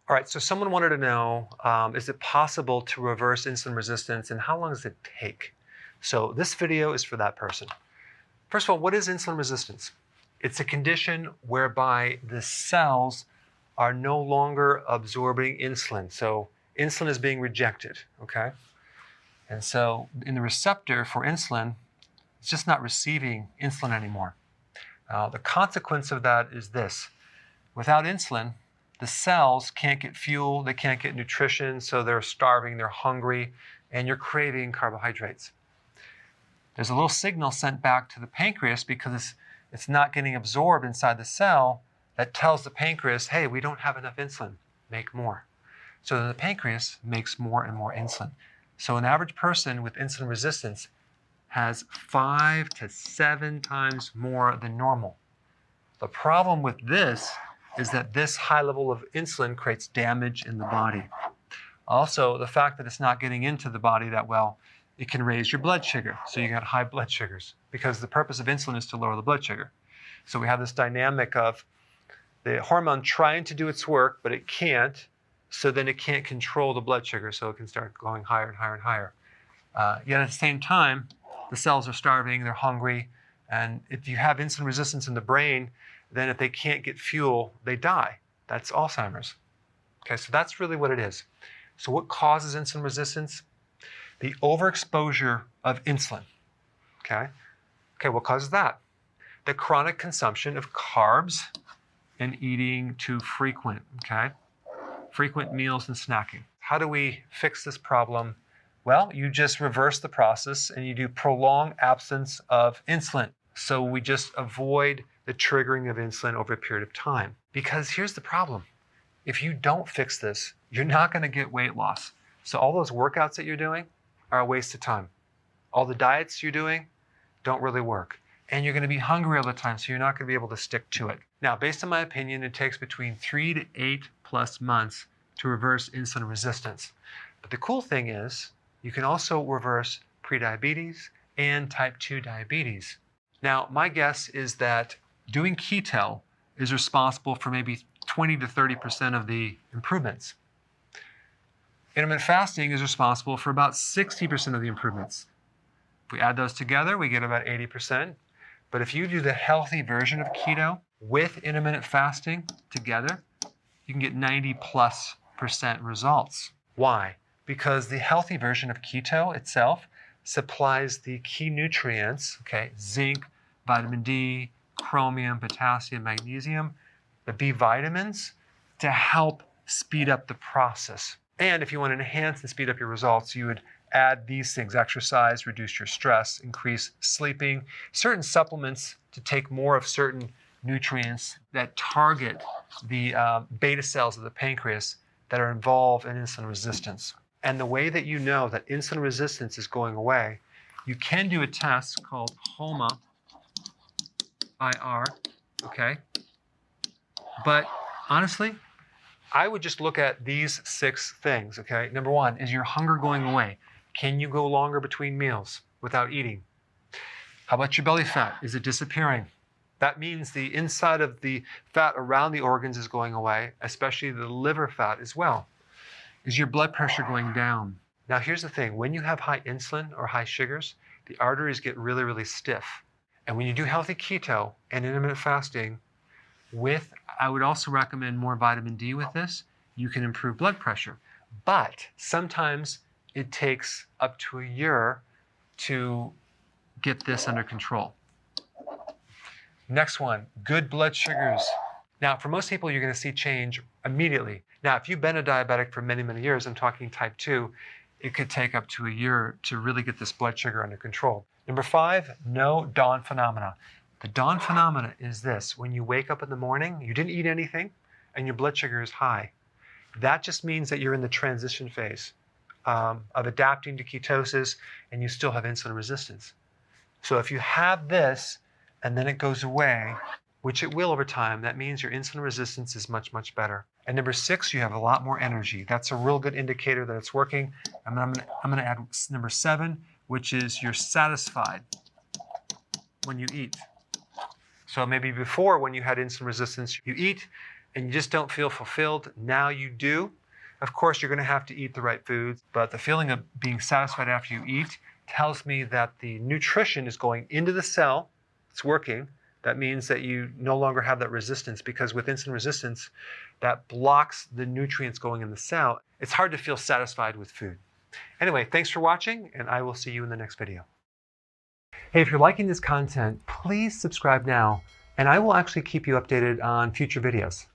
All right, so someone wanted to know, is it possible to reverse insulin resistance and how long does it take? So this video is for that person. First of all, what is insulin resistance? It's a condition whereby the cells are no longer absorbing insulin. So insulin is being rejected, okay? And so in the receptor for insulin, it's just not receiving insulin anymore. The consequence of that is this. Without insulin, the cells can't get fuel, they can't get nutrition, so they're starving, they're hungry, and you're craving carbohydrates. There's a little signal sent back to the pancreas because it's not getting absorbed inside the cell that tells the pancreas, hey, we don't have enough insulin, make more. So then the pancreas makes more and more insulin. So an average person with insulin resistance has 5 to 7 times more than normal. The problem with this is that this high level of insulin creates damage in the body. Also, the fact that it's not getting into the body that well, it can raise your blood sugar. So you got high blood sugars because the purpose of insulin is to lower the blood sugar. So we have this dynamic of the hormone trying to do its work, but it can't. So then it can't control the blood sugar. So it can start going higher and higher and higher. Yet at the same time, the cells are starving, they're hungry. And if you have insulin resistance in the brain, then if they can't get fuel, they die. That's Alzheimer's. Okay, so that's really what it is. So what causes insulin resistance? The overexposure of insulin. Okay, what causes that? The chronic consumption of carbs and eating too frequent, okay? Frequent meals and snacking. How do we fix this problem? Well, you just reverse the process and you do prolonged absence of insulin. So we just avoid the triggering of insulin over a period of time. Because here's the problem. If you don't fix this, you're not going to get weight loss. So all those workouts that you're doing are a waste of time. All the diets you're doing don't really work. And you're going to be hungry all the time, so you're not going to be able to stick to it. Now, based on my opinion, it takes between 3 to 8+ months to reverse insulin resistance. But the cool thing is, you can also reverse prediabetes and type 2 diabetes. Now, my guess is that doing keto is responsible for maybe 20 to 30% of the improvements. Intermittent fasting is responsible for about 60% of the improvements. If we add those together, we get about 80%. But if you do the healthy version of keto with intermittent fasting together, you can get 90+% results. Why? Because the healthy version of keto itself supplies the key nutrients, okay, zinc, vitamin D, chromium, potassium, magnesium, the B vitamins, to help speed up the process. And if you want to enhance and speed up your results, you would add these things: exercise, reduce your stress, increase sleeping, certain supplements to take more of certain nutrients that target the beta cells of the pancreas that are involved in insulin resistance. And the way that you know that insulin resistance is going away, you can do a test called HOMA-IR, okay? But honestly, I would just look at these 6 things, okay? Number 1, is your hunger going away? Can you go longer between meals without eating? How about your belly fat? Is it disappearing? That means the inside of the fat around the organs is going away, especially the liver fat as well. Is your blood pressure going down? Now here's the thing, when you have high insulin or high sugars, the arteries get really, really stiff. And when you do healthy keto and intermittent fasting, I would also recommend more vitamin D with this, you can improve blood pressure. But sometimes it takes up to a year to get this under control. Next one, good blood sugars. Now, for most people, you're going to see change immediately. Now, if you've been a diabetic for many, many years, I'm talking type 2, it could take up to a year to really get this blood sugar under control. Number 5, no dawn phenomena. The dawn phenomena is this: when you wake up in the morning, you didn't eat anything, and your blood sugar is high. That just means that you're in the transition phase of adapting to ketosis, and you still have insulin resistance. So if you have this, and then it goes away, which it will over time, that means your insulin resistance is much, much better. And number 6, you have a lot more energy. That's a real good indicator that it's working. And I'm going to add number 7, which is you're satisfied when you eat. So maybe before, when you had insulin resistance, you eat and you just don't feel fulfilled, now you do. Of course, you're going to have to eat the right foods, but the feeling of being satisfied after you eat tells me that the nutrition is going into the cell. It's working. That means that you no longer have that resistance, because with insulin resistance, that blocks the nutrients going in the cell. It's hard to feel satisfied with food. Anyway, thanks for watching, and I will see you in the next video. Hey, if you're liking this content, please subscribe now, and I will actually keep you updated on future videos.